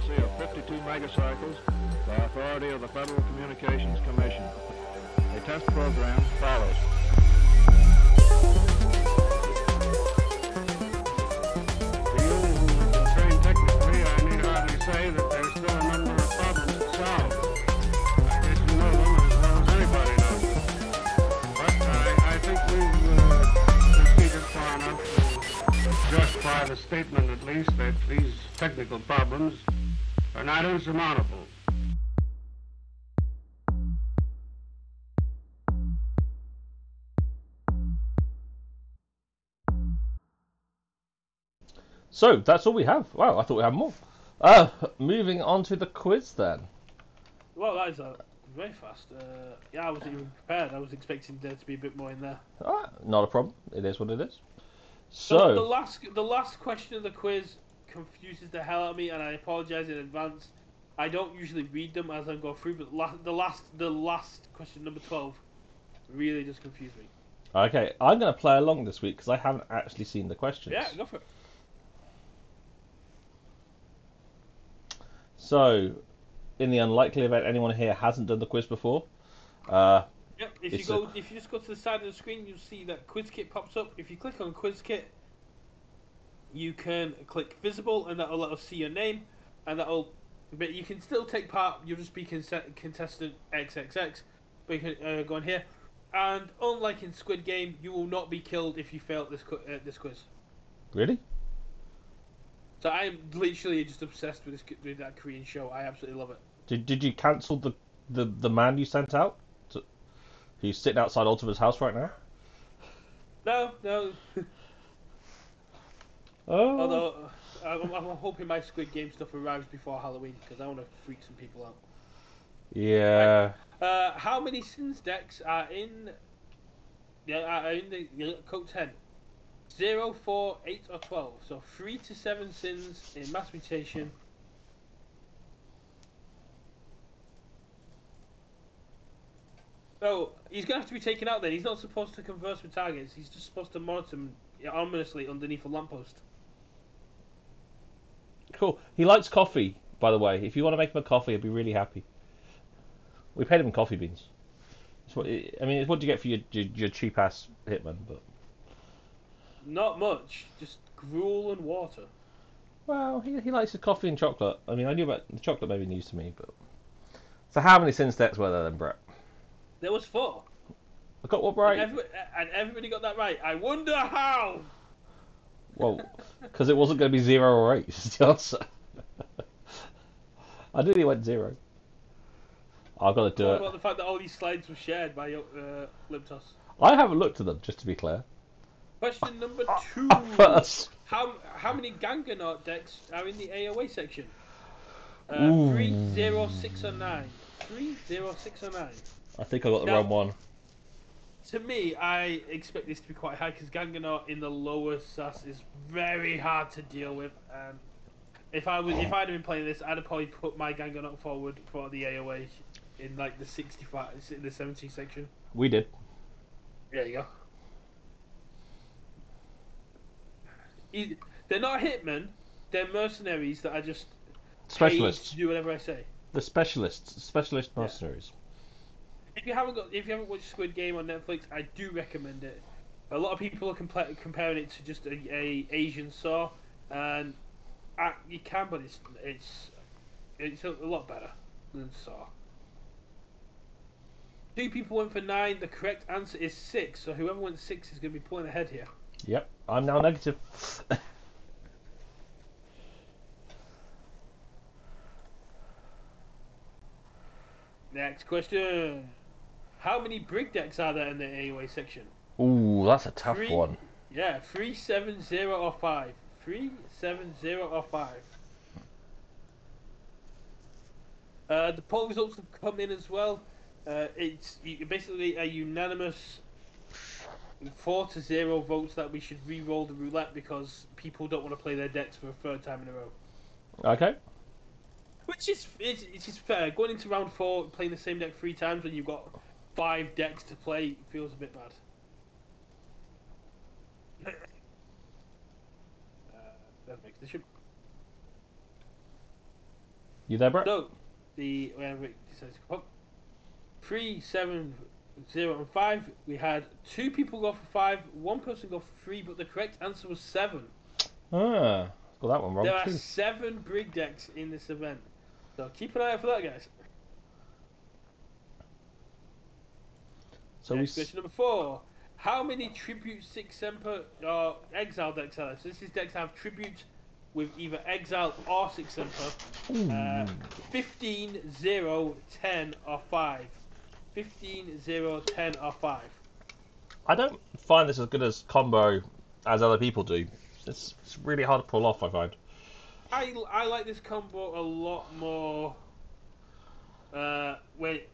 frequency of 52 megacycles by authority of the Federal Communications Commission. A test program follows. To you who are trained technically, I need hardly say that there's still a number of problems to solve. I guess you know them as well as anybody knows them. But I think we've proceeded far enough to justify the statement, at least, that these technical problems are not insurmountable. So that's all we have. Wow, I thought we had more. Moving on to the quiz then. Well, that is very fast. Yeah, I wasn't even prepared. I was expecting there to be a bit more in there. Not a problem. It is what it is. So the last question of the quiz confuses the hell out of me, and I apologise in advance. I don't usually read them as I go through, but the last question, number 12, really does confuse me. Okay, I'm going to play along this week because I haven't actually seen the questions. Yeah, go for it. So, in the unlikely event anyone here hasn't done the quiz before, yep. If you just go to the side of the screen, you'll see that quiz kit pops up. If you click on quiz kit, you can click visible, and that'll let us see your name, and but you can still take part. You'll just be contestant XXX, but you can go on here. And unlike in Squid Game, you will not be killed if you fail this quiz. Really? So I'm literally just obsessed with that Korean show. I absolutely love it. Did you cancel the man you sent out? He's sitting outside Ultima's house right now? No. Oh. Although I'm hoping my Squid Game stuff arrives before Halloween because I want to freak some people out. Yeah. Right. How many sins decks are in the KOTE 10? 0, 4, 8, or 12. So 3 to 7 sins in mass mutation. So he's going to have to be taken out then. He's not supposed to converse with targets. He's just supposed to monitor them ominously underneath a lamppost. Cool. He likes coffee, by the way. If you want to make him a coffee, he'll be really happy. We paid him coffee beans. It's what do you get for your cheap ass hitman? But not much. Just gruel and water. Well, he likes his coffee and chocolate. I mean, I knew about the chocolate, maybe news to me, but so how many sin decks were there then, Brett? There was 4. I got what right? And everybody got that right. I wonder how. Well, because it wasn't going to be 0 or 8 is the answer. I knew he went 0. I've got to do what it. About the fact that all these slides were shared by Liptos. I haven't looked at them, just to be clear. Question number 2. First. How many Ganganaut decks are in the AOA section? 3, 0, 6, or 9. 3, 0, 6, or 9. I think I got the wrong one. To me, I expect this to be quite high because Ganganaut in the lower SAS is very hard to deal with. And if I'd have been playing this, I'd have probably put my Ganganaut forward for the AOA in like the 65, in the 70 section. We did. There you go. They're not hitmen. They're mercenaries that are just specialists to do whatever I say. The specialist mercenaries. Yeah. If you haven't watched Squid Game on Netflix, I do recommend it. A lot of people are comparing it to just a Asian Saw, and you can, but it's a lot better than Saw. 2 people went for 9. The correct answer is 6. So whoever went 6 is going to be pulling ahead here. Yep, I'm now negative. Next question. How many Brig decks are there in the AOA section? Ooh, that's a tough one. Yeah, 3, 7, 0, or 5. 3, 7, 0, or 5. The poll results have come in as well. It's basically a unanimous 4 to 0 votes that we should re-roll the roulette because people don't want to play their decks for a 3rd time in a row. Okay. Which is fair. Going into round 4, playing the same deck 3 times when you've got 5 decks to play feels a bit bad. That makes the ship. You there, Brett? So, wherever it decides to come up, 3, 7, 0, and 5. We had 2 people go for 5, 1 person go for 3, but the correct answer was 7. Ah, got that one wrong There are too. 7 brig decks in this event, so keep an eye out for that, guys. So Next question number 4. How many Tribute 6 Semper or Exile decks are there? So this is decks that have Tribute with either Exile or 6 Semper. 15, 0, 10, or 5. 15, 0, 10, or 5. I don't find this as good as combo as other people do. It's really hard to pull off, I find. I like this combo a lot more. Wait,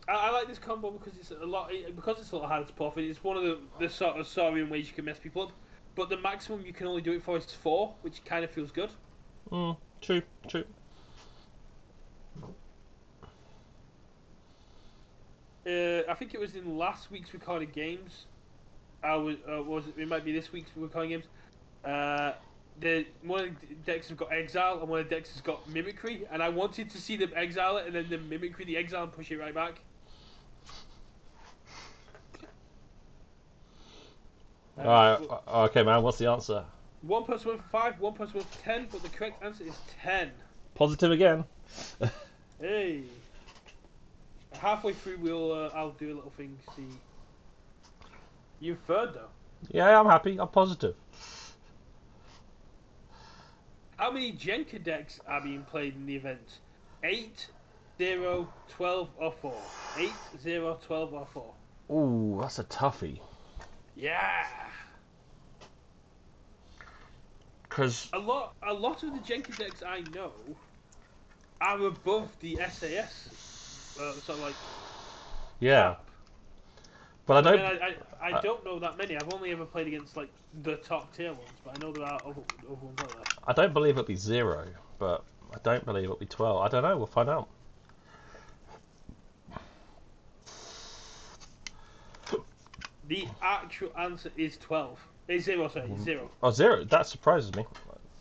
I like this combo because it's a lot harder to pull off. It's one of the sort of Saurian ways you can mess people up. But the maximum you can only do it for is 4, which kind of feels good. True. I think it was in last week's recorded games. It might be this week's recording games. One of the decks has got Exile and one of the decks has got Mimicry, and I wanted to see them exile it and then them Mimicry the Exile and push it right back. Alright, okay, man, what's the answer? 1 person went for 5, 1 person went for 10, but the correct answer is 10. Positive again. Hey. Halfway through, I'll do a little thing. See, you third though. Yeah, I'm happy. I'm positive. How many Jenka decks are being played in the event? 8, 0, 12, or 4? 8, 0, 12, or 4? Ooh, that's a toughie. Yeah. Because a lot of the Jenka decks I know are above the SAS. Sort of like. yeah. Cap. But I don't. I don't know that many. I've only ever played against like the top tier ones, but I know there are other ones out there. I don't believe it'll be 0, but I don't believe it'll be 12. I don't know. We'll find out. The actual answer is 12. It's 0, sorry, 0. Oh, 0. That surprises me.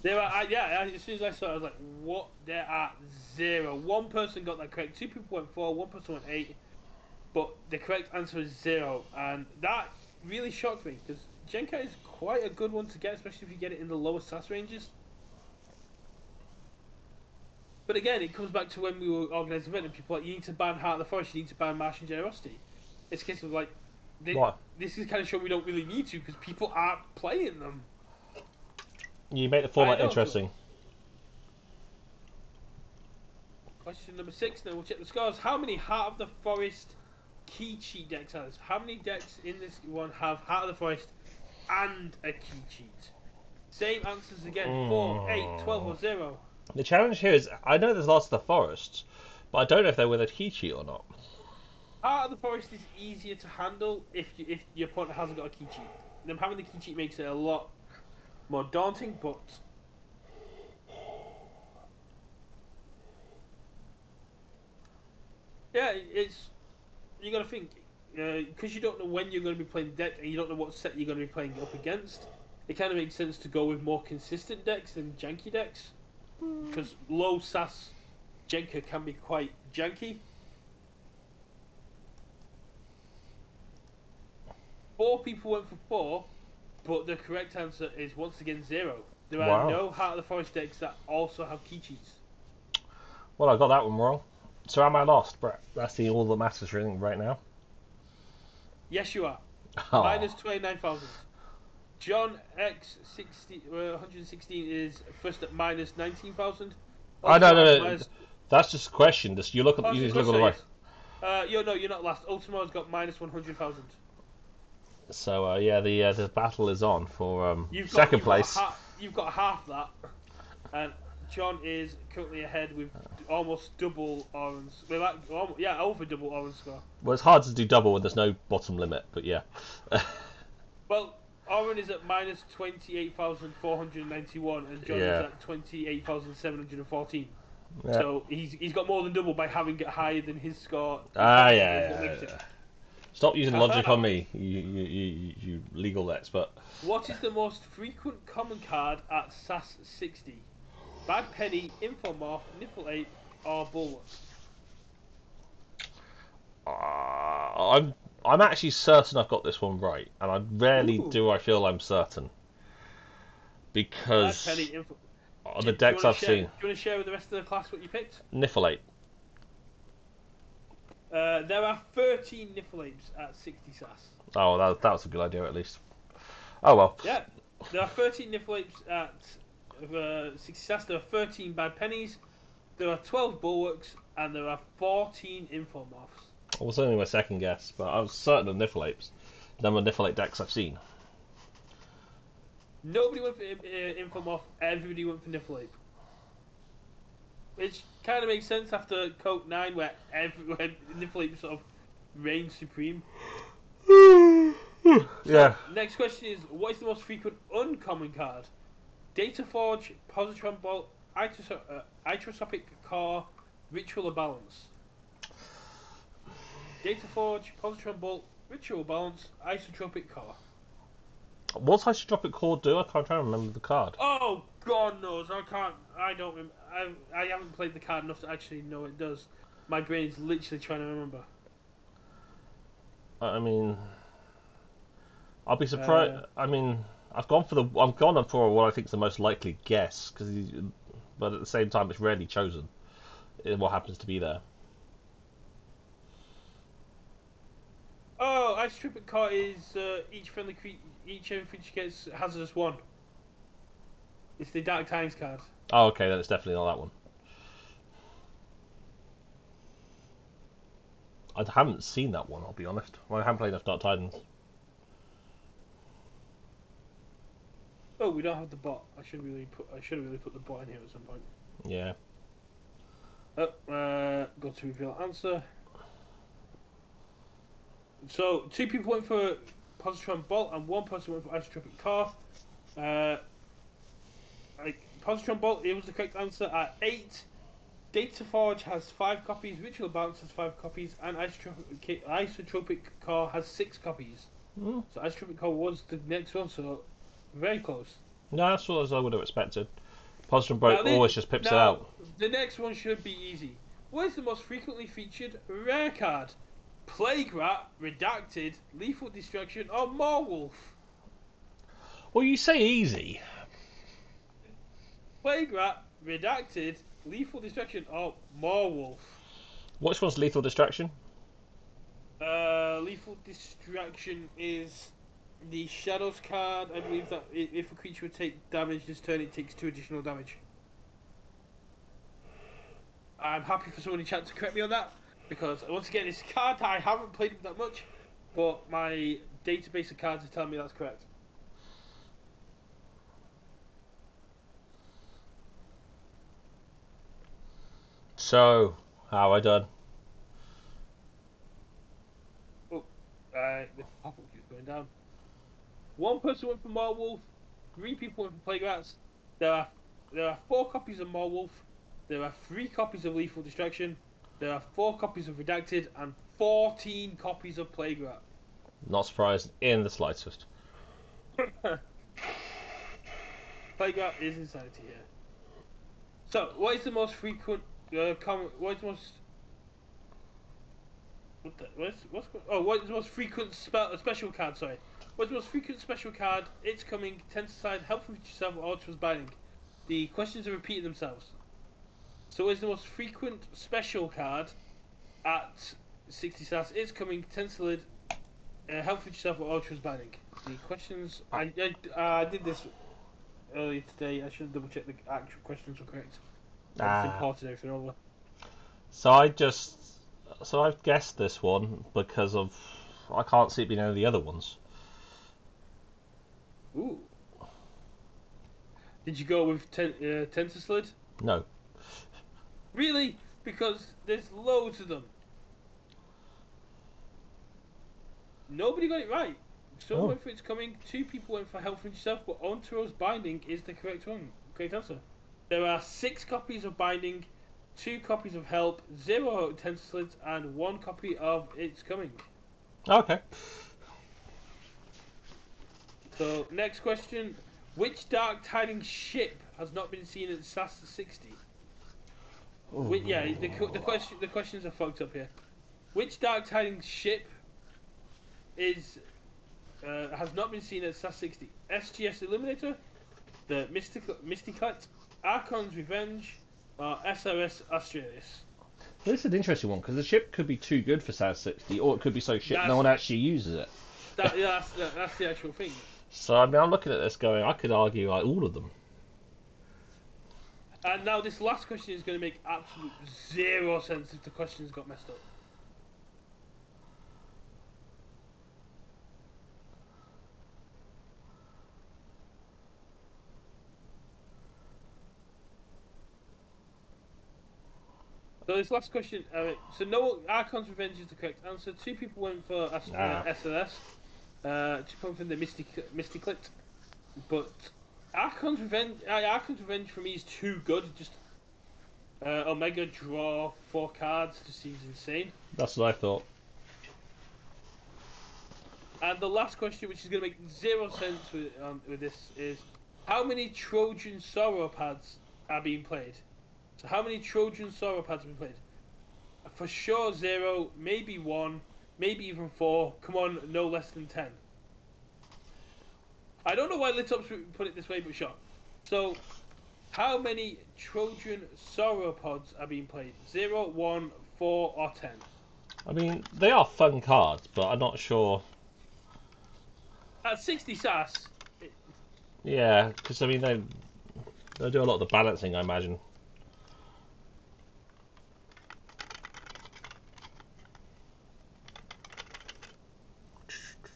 There are, yeah, as soon as I saw it, I was like, what? There are 0. 1 person got that correct. 2 people went 4, 1 person went 8. But the correct answer is 0. And that really shocked me, because Jenka is quite a good one to get, especially if you get it in the lower SAS ranges. But again, it comes back to when we were organising event and people were like, you need to ban Heart of the Forest, you need to ban Martian Generosity. It's a case of like, this is kind of showing we don't really need to, because people aren't playing them. You make the format interesting. Question number 6, now we'll check the scores. How many Heart of the Forest key cheat decks are there? How many decks in this one have Heart of the Forest and a key cheat? Same answers again, 4, 8, 12 or 0. The challenge here is, I know there's lots of the forests, but I don't know if they're with a key cheat or not. Heart of the Forest is easier to handle if your opponent hasn't got a key cheat. Them having the key cheat makes it a lot more daunting, but yeah, you got to think because you don't know when you're going to be playing the deck and you don't know what set you're going to be playing up against. It kind of makes sense to go with more consistent decks than janky decks, because low SAS Jenka can be quite janky. 4 people went for 4, but the correct answer is once again 0. There are no Heart of the Forest decks that also have key cheats. Well, I got that one wrong. So am I lost, Brett? That's all that matters right now. Yes, you are. Oh. Minus 29,000. John X 116 is first at minus 19,000. No. That's just a question. You look at the right. You're not last. Ultimo's got minus 100,000. So yeah, the battle is on for second place. You've got half that, and John is currently ahead with almost double Oren's. Over double Oren's score. Well, it's hard to do double when there's no bottom limit, but yeah. Well, Oren is at minus 28,491, and John is at 28,714. Yeah. So he's got more than double by having it higher than his score. Yeah. Stop using logic on me, you legal expert. What is the most frequent common card at SAS 60? Bad Penny, Infomorph, Nifl Ape, or Bulwark? I'm actually certain I've got this one right, and I rarely Ooh. do I feel I'm certain. Bad Penny, Because Info. on Do the you decks want to I've share? seen, Do you want to share with the rest of the class what you picked? Niflate. There are 13 Nifl Apes at 60 SAS. Oh, that was a good idea at least. Oh well. Yeah, there are 13 Nifl Apes at 60 SAS. There are 13 Bad Pennies. There are 12 Bulwarks, and there are 14 Infomorphs. It was only my second guess, but I was certain of Niflates. Number of Niflate decks I've seen. Nobody went for Infomorph. Everybody went for Nifl Ape. Which kind of makes sense after KOTE 9, where Nifl Ape sort of reigns supreme. Yeah. Next question is, what is the most frequent uncommon card? Data Forge, Positron Bolt, Itrosopic Core, Ritual of Balance. Data Forge, Positron Bolt, Ritual Balance, Isotropic Core. What's Isotropic Core do? I can't try to remember the card. Oh, God knows. I don't remember. I haven't played the card enough to actually know what it does. My brain's literally trying to remember. I mean, I'll be surprised. I mean, I've gone for what I think is the most likely guess, but at the same time, it's rarely chosen. What happens to be there? Oh, Isotropic Core is each enemy creature gets hazardous 1. It's the Dark Times card. Oh, okay, then it's definitely not that one. I haven't seen that one, I'll be honest. I haven't played enough Dark Titans. Oh, we don't have the bot. I should really put the bot in here at some point. Yeah. Go to reveal answer. So 2 people went for Positron Bolt and 1 person went for Isotropic Core. Positron Bolt, it was the correct answer at 8. Data Forge has 5 copies, Ritual Balance has 5 copies, and Isotropic Core has 6 copies. Mm. So Isotropic Core was the next one, so very close. No, that's what I would have expected. Positron Bolt always just pips it out. The next one should be easy. What is the most frequently featured rare card? Plague Rat, Redacted, Lethal Destruction, or Morwolf? Well, you say easy. Plague Rat, Redacted, Lethal Destruction, or Morwolf? Which one's Lethal Distraction? Lethal Distraction is the Shadows card. I believe that if a creature would take damage this turn, it takes 2 additional damage. I'm happy for someone in chat to correct me on that, because once again, this card I haven't played with that much, but my database of cards is telling me that's correct. So, how I done? Oh, the pop-up keeps going down. 1 person went for Morwolf, 3 people went for Plague Rats. There are 4 copies of Morwolf. There are 3 copies of Lethal Distraction. There are 4 copies of Redacted and 14 copies of Plague Rat. Not surprised in the slightest. Plague Rat is insanity here. So, what is the most frequent what is the most frequent special card? Sorry, what's the most frequent special card? It's coming. Tenticide, help from yourself, or Ultra's binding. The questions are repeating themselves. So, what is the most frequent special card at 60 SAS? It's coming. Tenticide, help from yourself, or Ultra's binding. The questions. I did this earlier today. I should double check the actual questions were correct. I just imported everything over. So I've guessed this one because of I can't see it being any of the other ones. Ooh. Did you go with Tenterslid? No. Really? Because there's loads of them. Nobody got it right. Someone went for It's Coming, 2 people went for Help from Yourself, but Ontaro's Binding is the correct one. Great answer. There are 6 copies of Binding, 2 copies of Help, 0 Tenterslids, and 1 copy of It's Coming. Okay. So, next question. Which Dark Tidings ship has not been seen at SAS 60? Yeah, the questions are fucked up here. Which Dark Tidings ship has not been seen at SAS 60? SGS Illuminator, the Mysticlet, Archon's Revenge, or SOS Australis? This is an interesting one because the ship could be too good for SAS 60, or it could be so shit no one actually uses it. That's the actual thing. So I mean, I'm looking at this going, I could argue like all of them. And now this last question is going to make absolute zero sense if the questions got messed up. So this last question, so no, Archon's Revenge is the correct answer. 2 people went for SLS, 2 points for the Mysticlet, but Archon's Revenge for me is too good. Just Omega draw 4 cards just seems insane. That's what I thought. And the last question, which is going to make zero sense with this, is how many Trojan Sauropods are being played? So how many Trojan Sauropods have been played? For sure 0, maybe 1, maybe even 4. Come on, no less than 10. I don't know why Litops put it this way, but sure. So, how many Trojan Sauropods are being played? 0, 1, 4, or 10? I mean, they are fun cards, but I'm not sure. At 60 SAS. Yeah, because I mean they do a lot of the balancing, I imagine.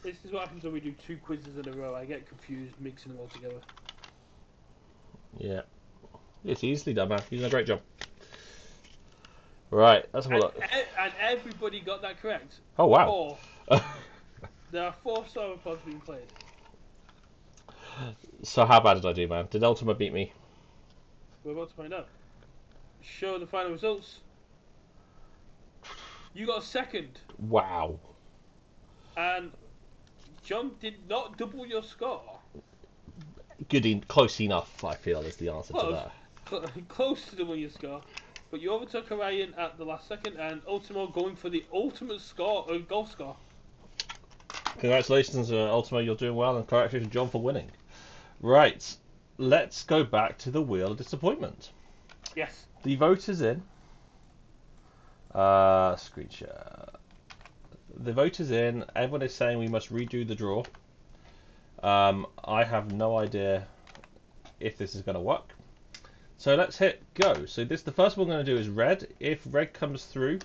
This is what happens when we do 2 quizzes in a row. I get confused mixing them all together. Yeah. It's easily done, man. You're doing a great job. Right, let's have a look. And everybody got that correct. Oh, wow. 4. There are 4 Sauropods being played. So how bad did I do, man? Did Ultima beat me? We're about to find out. Show the final results. You got 2nd. Wow. And John did not double your score. Close enough, I feel, is the answer to that. Close to double your score. But you overtook Orion at the last second, and Ultimo going for the ultimate score, or goal score. Congratulations, Ultimo, you're doing well, and congratulations, John, for winning. Right, let's go back to the Wheel of Disappointment. Yes. The vote is in. Screen share. The vote is in. Everyone is saying we must redo the draw. I have no idea if this is going to work. So let's hit go. So the first one we're going to do is red. If red comes through,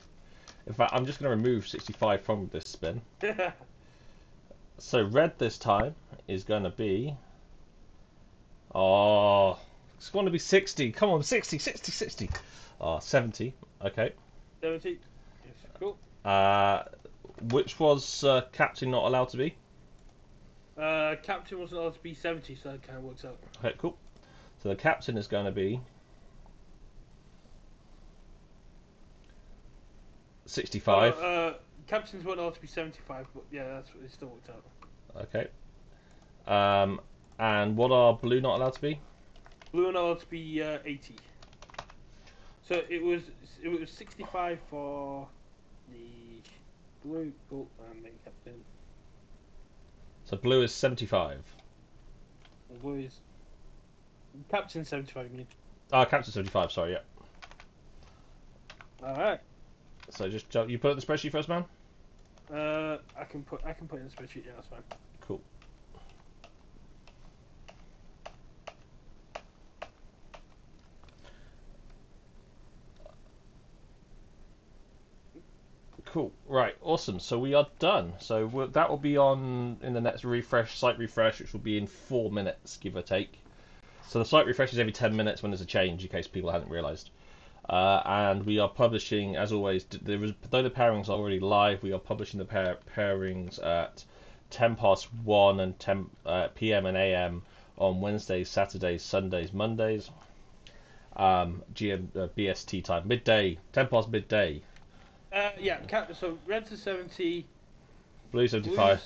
in fact, I'm just going to remove 65 from this spin. So red this time is going to be... Oh, it's going to be 60. Come on, 60, 60, 60. Oh, 70. Okay. 70. Yes, cool. Which was captain not allowed to be? Captain wasn't allowed to be 70, so that kind of works out. Okay, cool. So the captain is going to be 65. Captains weren't allowed to be 75, but yeah, that's what it still worked out. Okay. And what are blue not allowed to be? Blue not allowed to be 80. So it was 65 for the blue, gold, and main captain. So blue is 75. And blue is captain 75. You mean? Captain 75. Sorry, yeah. All right. So just you put it in the spreadsheet first, man. I can put it in the spreadsheet. Yeah, that's fine. Cool. Cool. Right. Awesome. So we are done. So that will be on in the next refresh, site refresh, which will be in 4 minutes, give or take. So the site refresh is every 10 minutes when there's a change, in case people hadn't realised. And we are publishing, as always, though the pairings are already live, we are publishing the pairings at 1 and 10 p.m. and a.m. on Wednesdays, Saturdays, Sundays, Mondays. BST time, midday, 10 past midday. Yeah, so red's is 70, Blue 75.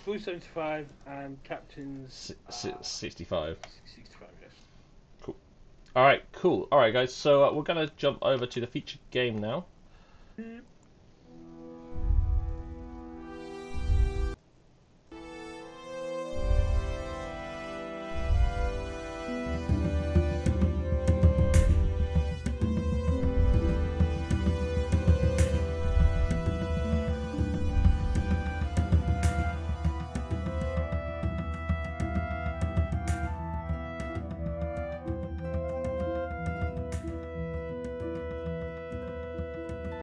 Blue 75, and captain's 65. 65, yes. Cool. All right, cool. All right, guys. So we're gonna jump over to the featured game now.